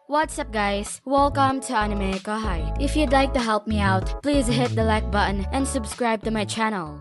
What's up guys? Welcome to AnimeKouhai. If you'd like to help me out, please hit the like button and subscribe to my channel.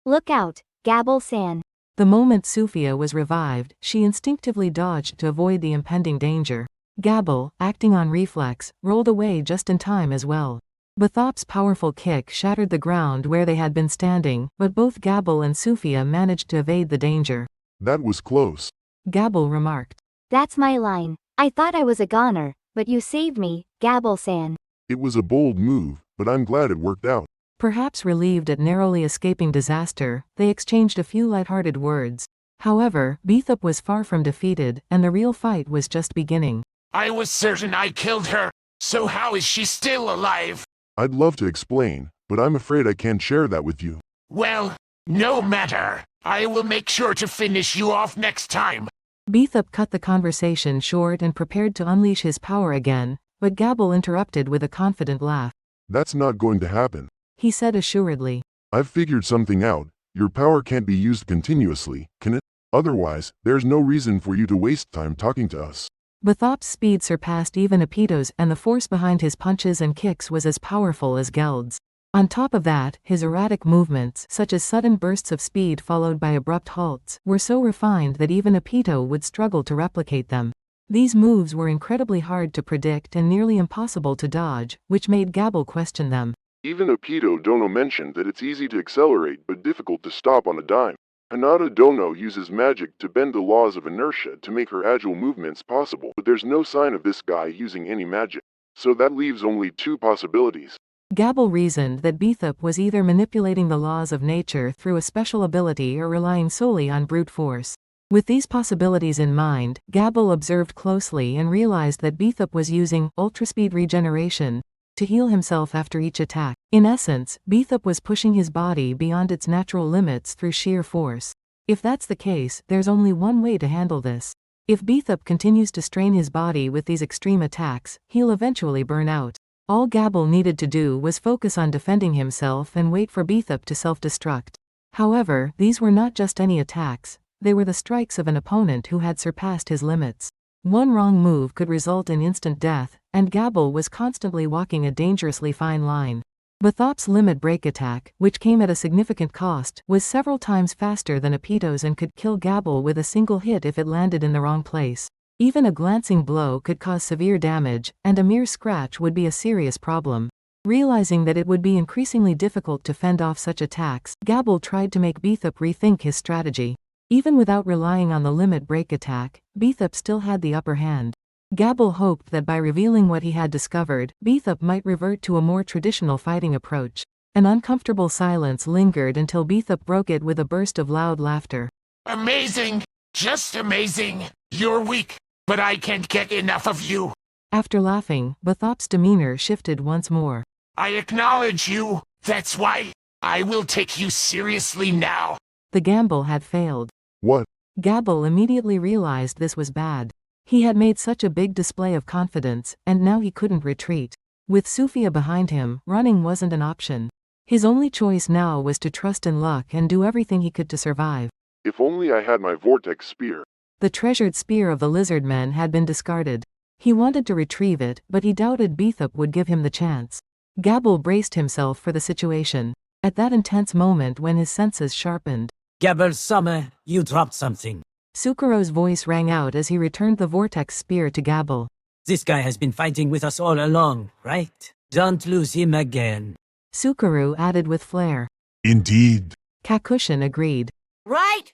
Look out, Gabil-san. The moment Sophia was revived, she instinctively dodged to avoid the impending danger. Gabil, acting on reflex, rolled away just in time as well. Beathop's powerful kick shattered the ground where they had been standing, but both Gabil and Sophia managed to evade the danger. That was close. Gabil remarked. That's my line. I thought I was a goner, but you saved me, Gabil-san. It was a bold move, but I'm glad it worked out. Perhaps relieved at narrowly escaping disaster, they exchanged a few light-hearted words. However, Beathop was far from defeated, and the real fight was just beginning. I was certain I killed her, so how is she still alive? I'd love to explain, but I'm afraid I can't share that with you. Well, no matter. I will make sure to finish you off next time. Beathop cut the conversation short and prepared to unleash his power again, but Gabil interrupted with a confident laugh. That's not going to happen. He said assuredly. I've figured something out. Your power can't be used continuously, can it? Otherwise, there's no reason for you to waste time talking to us. Beathop's speed surpassed even Apito's, and the force behind his punches and kicks was as powerful as Geld's. On top of that, his erratic movements, such as sudden bursts of speed followed by abrupt halts, were so refined that even Apito would struggle to replicate them. These moves were incredibly hard to predict and nearly impossible to dodge, which made Gabil question them. Even Apito Dono mentioned that it's easy to accelerate but difficult to stop on a dime. Hanada Dono uses magic to bend the laws of inertia to make her agile movements possible, but there's no sign of this guy using any magic. So that leaves only two possibilities. Gabil reasoned that Beathop was either manipulating the laws of nature through a special ability or relying solely on brute force. With these possibilities in mind, Gabil observed closely and realized that Beathop was using ultraspeed regeneration to heal himself after each attack. In essence, Beathop was pushing his body beyond its natural limits through sheer force. If that's the case, there's only one way to handle this. If Beathop continues to strain his body with these extreme attacks, he'll eventually burn out. All Gabil needed to do was focus on defending himself and wait for Beathop to self-destruct. However, these were not just any attacks, they were the strikes of an opponent who had surpassed his limits. One wrong move could result in instant death, and Gabil was constantly walking a dangerously fine line. Beathop's limit break attack, which came at a significant cost, was several times faster than Apito's and could kill Gabil with a single hit if it landed in the wrong place. Even a glancing blow could cause severe damage, and a mere scratch would be a serious problem. Realizing that it would be increasingly difficult to fend off such attacks, Gabil tried to make Beathop rethink his strategy. Even without relying on the limit break attack, Beathop still had the upper hand. Gabil hoped that by revealing what he had discovered, Beathop might revert to a more traditional fighting approach. An uncomfortable silence lingered until Beathop broke it with a burst of loud laughter. Amazing! Just amazing! You're weak, but I can't get enough of you. After laughing, Beathop's demeanor shifted once more. I acknowledge you. That's why I will take you seriously now. The gamble had failed. What? Gabil immediately realized this was bad. He had made such a big display of confidence, and now he couldn't retreat. With Sophia behind him, running wasn't an option. His only choice now was to trust in luck and do everything he could to survive. If only I had my vortex spear. The treasured spear of the lizard men had been discarded. He wanted to retrieve it, but he doubted Beathop would give him the chance. Gabil braced himself for the situation. At that intense moment when his senses sharpened. Gabil-sama, you dropped something. Sukero's voice rang out as he returned the vortex spear to Gabil. This guy has been fighting with us all along, right? Don't lose him again. Sukero added with flair. Indeed. Kakushin agreed. Right.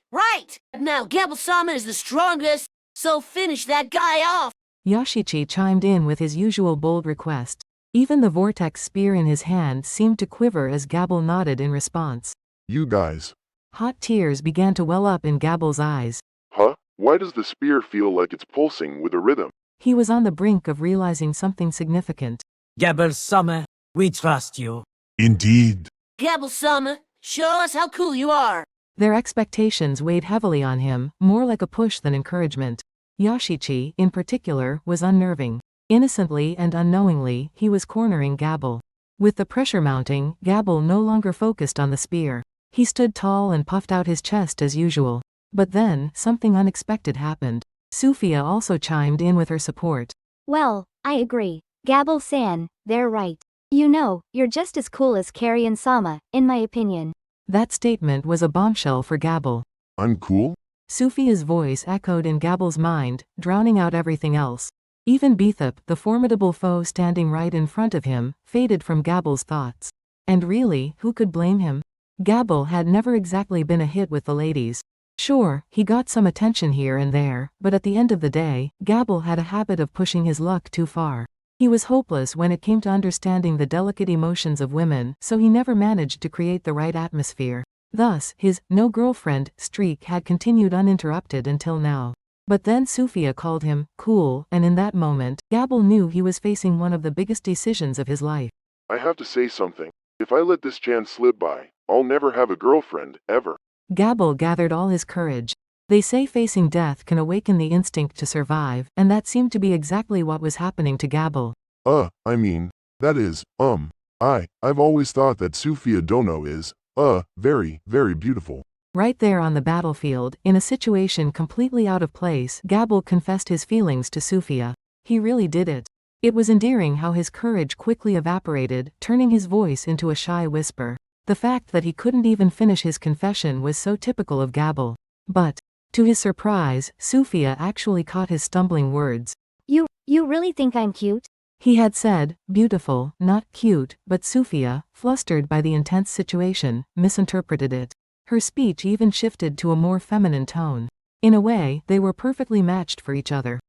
Now Gabil-sama is the strongest, so finish that guy off. Yashichi chimed in with his usual bold request. Even the vortex spear in his hand seemed to quiver as Gabil nodded in response. You guys. Hot tears began to well up in Gabil's eyes. Huh? Why does the spear feel like it's pulsing with a rhythm? He was on the brink of realizing something significant. Gabil-sama, we trust you. Indeed. Gabil-sama, show us how cool you are. Their expectations weighed heavily on him, more like a push than encouragement. Yashichi, in particular, was unnerving. Innocently and unknowingly, he was cornering Gabil. With the pressure mounting, Gabil no longer focused on the spear. He stood tall and puffed out his chest as usual. But then, something unexpected happened. Sophia also chimed in with her support. Well, I agree. Gabil-san, they're right. You know, you're just as cool as Carrie and Sama, in my opinion. That statement was a bombshell for Gabil. I'm cool? Sufia's voice echoed in Gabil's mind, drowning out everything else. Even Beathop, the formidable foe standing right in front of him, faded from Gabil's thoughts. And really, who could blame him? Gabil had never exactly been a hit with the ladies. Sure, he got some attention here and there, but at the end of the day, Gabil had a habit of pushing his luck too far. He was hopeless when it came to understanding the delicate emotions of women, so he never managed to create the right atmosphere. Thus, his no girlfriend streak had continued uninterrupted until now. But then Sufia called him cool, and in that moment, Gabil knew he was facing one of the biggest decisions of his life. I have to say something. If I let this chance slip by, I'll never have a girlfriend, ever. Gabil gathered all his courage. They say facing death can awaken the instinct to survive, and that seemed to be exactly what was happening to Gabil. I mean, that is, I've always thought that Sufia Dono is, very, very beautiful. Right there on the battlefield, in a situation completely out of place, Gabil confessed his feelings to Sufia. He really did it. It was endearing how his courage quickly evaporated, turning his voice into a shy whisper. The fact that he couldn't even finish his confession was so typical of Gabil. But, to his surprise, Sufia actually caught his stumbling words. You really think I'm cute? He had said, beautiful, not cute, but Sufia, flustered by the intense situation, misinterpreted it. Her speech even shifted to a more feminine tone. In a way, they were perfectly matched for each other.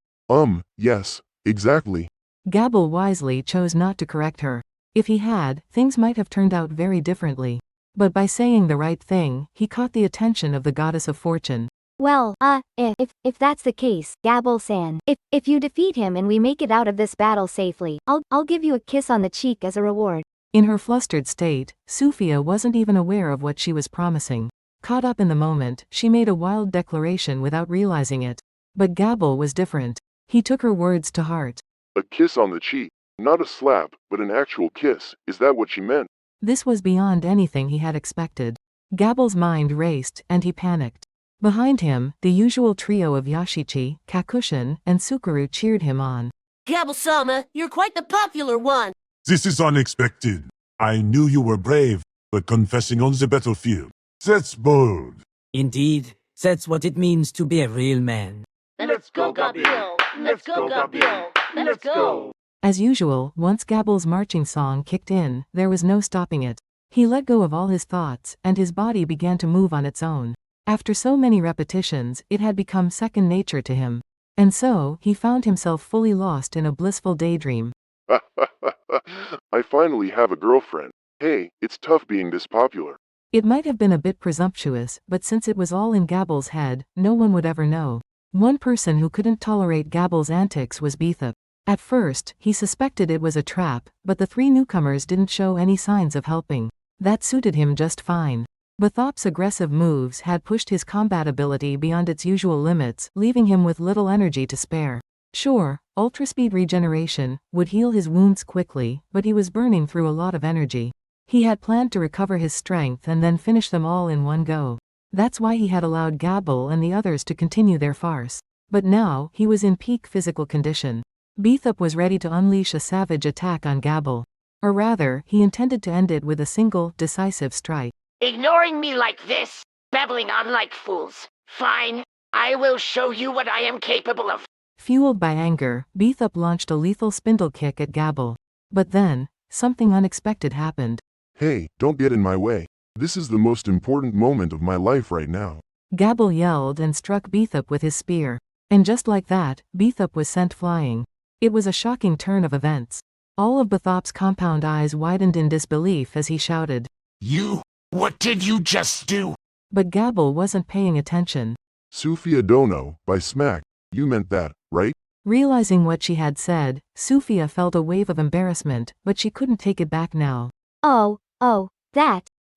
Yes, exactly. Gabil wisely chose not to correct her. If he had, things might have turned out very differently. But by saying the right thing, he caught the attention of the goddess of fortune. Well, if that's the case, Gabil-san, if you defeat him and we make it out of this battle safely, I'll give you a kiss on the cheek as a reward. In her flustered state, Sufia wasn't even aware of what she was promising. Caught up in the moment, she made a wild declaration without realizing it. But Gabil was different. He took her words to heart. A kiss on the cheek. Not a slap, but an actual kiss. Is that what she meant? This was beyond anything he had expected. Gabil's mind raced, and he panicked. Behind him, the usual trio of Yashichi, Kakushin, and Sukuru cheered him on. Gabil-sama, you're quite the popular one. This is unexpected. I knew you were brave, but confessing on the battlefield, that's bold. Indeed, that's what it means to be a real man. Let's go, Gabil. Let's go, Gabil. Let's go. As usual, once Gabil's marching song kicked in, there was no stopping it. He let go of all his thoughts, and his body began to move on its own. After so many repetitions, it had become second nature to him. And so, he found himself fully lost in a blissful daydream. I finally have a girlfriend. Hey, it's tough being this popular. It might have been a bit presumptuous, but since it was all in Gabil's head, no one would ever know. One person who couldn't tolerate Gabil's antics was Beathop. At first, he suspected it was a trap, but the three newcomers didn't show any signs of helping. That suited him just fine. Beathop's aggressive moves had pushed his combat ability beyond its usual limits, leaving him with little energy to spare. Sure, ultra-speed regeneration would heal his wounds quickly, but he was burning through a lot of energy. He had planned to recover his strength and then finish them all in one go. That's why he had allowed Gabil and the others to continue their farce. But now, he was in peak physical condition. Beathop was ready to unleash a savage attack on Gabil. Or rather, he intended to end it with a single, decisive strike. Ignoring me like this, babbling on like fools. Fine, I will show you what I am capable of. Fueled by anger, Beathop launched a lethal spindle kick at Gabil. But then, something unexpected happened. Hey, don't get in my way. This is the most important moment of my life right now. Gabil yelled and struck Beathop with his spear. And just like that, Beathop was sent flying. It was a shocking turn of events. All of Beathop's compound eyes widened in disbelief as he shouted. What did you just do? But Gabil wasn't paying attention. Sufia Dono, by smack. You meant that, right? Realizing what she had said, Sufia felt a wave of embarrassment, but she couldn't take it back now.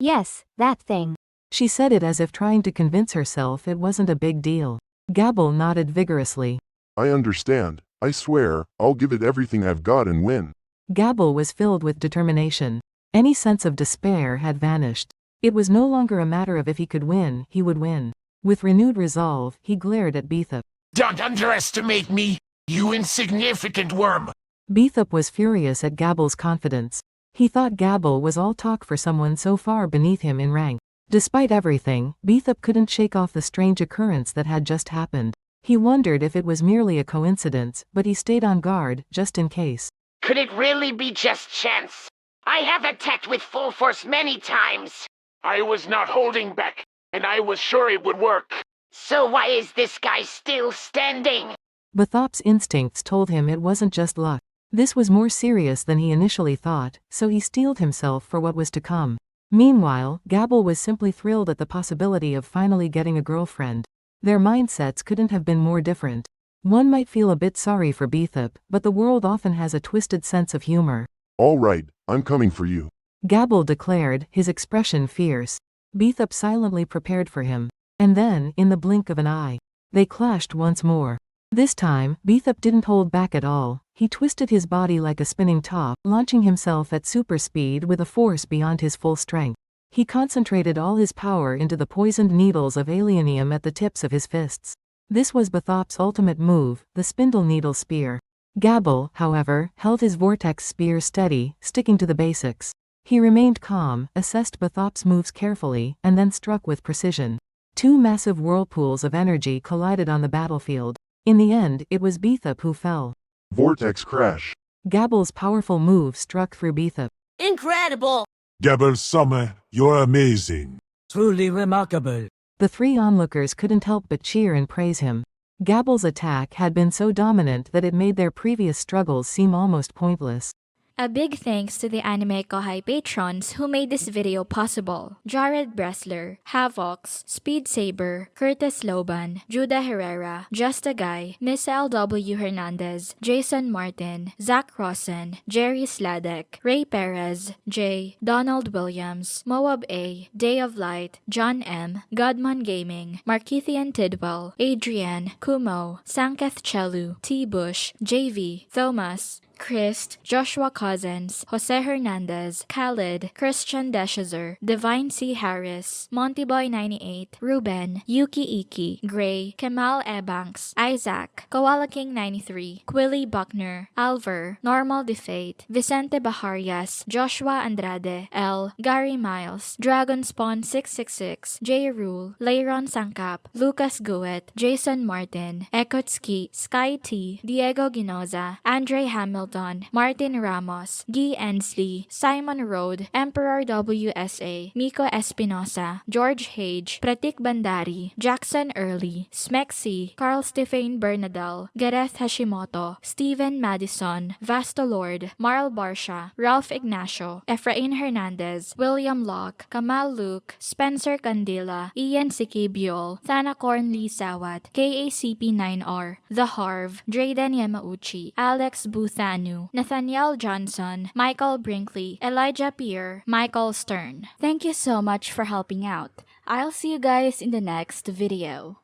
Yes, that thing. She said it as if trying to convince herself it wasn't a big deal. Gabil nodded vigorously. I understand. I swear, I'll give it everything I've got and win. Gabil was filled with determination. Any sense of despair had vanished. It was no longer a matter of if he could win, he would win. With renewed resolve, he glared at Beathop. Don't underestimate me. You insignificant worm. Beathop was furious at Gabil's confidence. He thought Gabil was all talk for someone so far beneath him in rank. Despite everything, Beathop couldn't shake off the strange occurrence that had just happened. He wondered if it was merely a coincidence, but he stayed on guard, just in case. Could it really be just chance? I have attacked with full force many times. I was not holding back, and I was sure it would work. So why is this guy still standing? Beathop's instincts told him it wasn't just luck. This was more serious than he initially thought, so he steeled himself for what was to come. Meanwhile, Gabil was simply thrilled at the possibility of finally getting a girlfriend. Their mindsets couldn't have been more different. One might feel a bit sorry for Beathop, but the world often has a twisted sense of humor. All right, I'm coming for you. Gabil declared, his expression fierce. Beathop silently prepared for him. And then, in the blink of an eye, they clashed once more. This time, Beathop didn't hold back at all. He twisted his body like a spinning top, launching himself at super speed with a force beyond his full strength. He concentrated all his power into the poisoned needles of alienium at the tips of his fists. This was Beathop's ultimate move, the spindle needle spear. Gabil, however, held his vortex spear steady, sticking to the basics. He remained calm, assessed Beathop's moves carefully, and then struck with precision. Two massive whirlpools of energy collided on the battlefield. In the end, it was Beathop who fell. Vortex crash. Gabil's powerful move struck through Beathop. Incredible! Gabil-sama, you're amazing. Truly remarkable. The three onlookers couldn't help but cheer and praise him. Gabil's attack had been so dominant that it made their previous struggles seem almost pointless. A big thanks to the AnimeKouhai patrons who made this video possible. Jared Bressler, Havox, Speed Saber, Curtis Loban, Judah Herrera, Just a Guy, Miss L.W. Hernandez, Jason Martin, Zach Rosen, Jerry Sladek, Ray Perez, Jay, Donald Williams, Moab A, Day of Light, John M, Godman Gaming, Markithian Tidwell, Adrian, Kumo, Sanketh Chelu, T. Bush, JV, Thomas, Christ, Joshua Cousins, Jose Hernandez, Khalid, Christian Deshazer, Divine C. Harris, Montyboy98, Ruben, Yuki Iki, Gray, Kemal Ebanks, Isaac, Koala King 93, Quilly Buckner, Alver, Normal Defate, Vicente Baharias, Joshua Andrade, L, Gary Miles, Dragon Spawn 666, J. Rule, Leiron Sangkap, Lucas Guet, Jason Martin, Ekotski, Sky T, Diego Ginoza, Andre Hamilton, Martin Ramos, Guy Ensley, Simon Rode, Emperor WSA, Miko Espinosa, George Hage, Pratik Bandari, Jackson Early, Smexy, Carl Stephen Bernadel, Gareth Hashimoto, Steven Madison, Vastolord, Marl Barsha, Ralph Ignacio, Efrain Hernandez, William Locke, Kamal Luke, Spencer Candila, Ian Sikibiol, Thanacorn Lee Sawat, KACP9R, The Harv, Drayden Yamauchi, Alex Buthan, Nathaniel Johnson, Michael Brinkley, Elijah Pierre, Michael Stern. Thank you so much for helping out. I'll see you guys in the next video.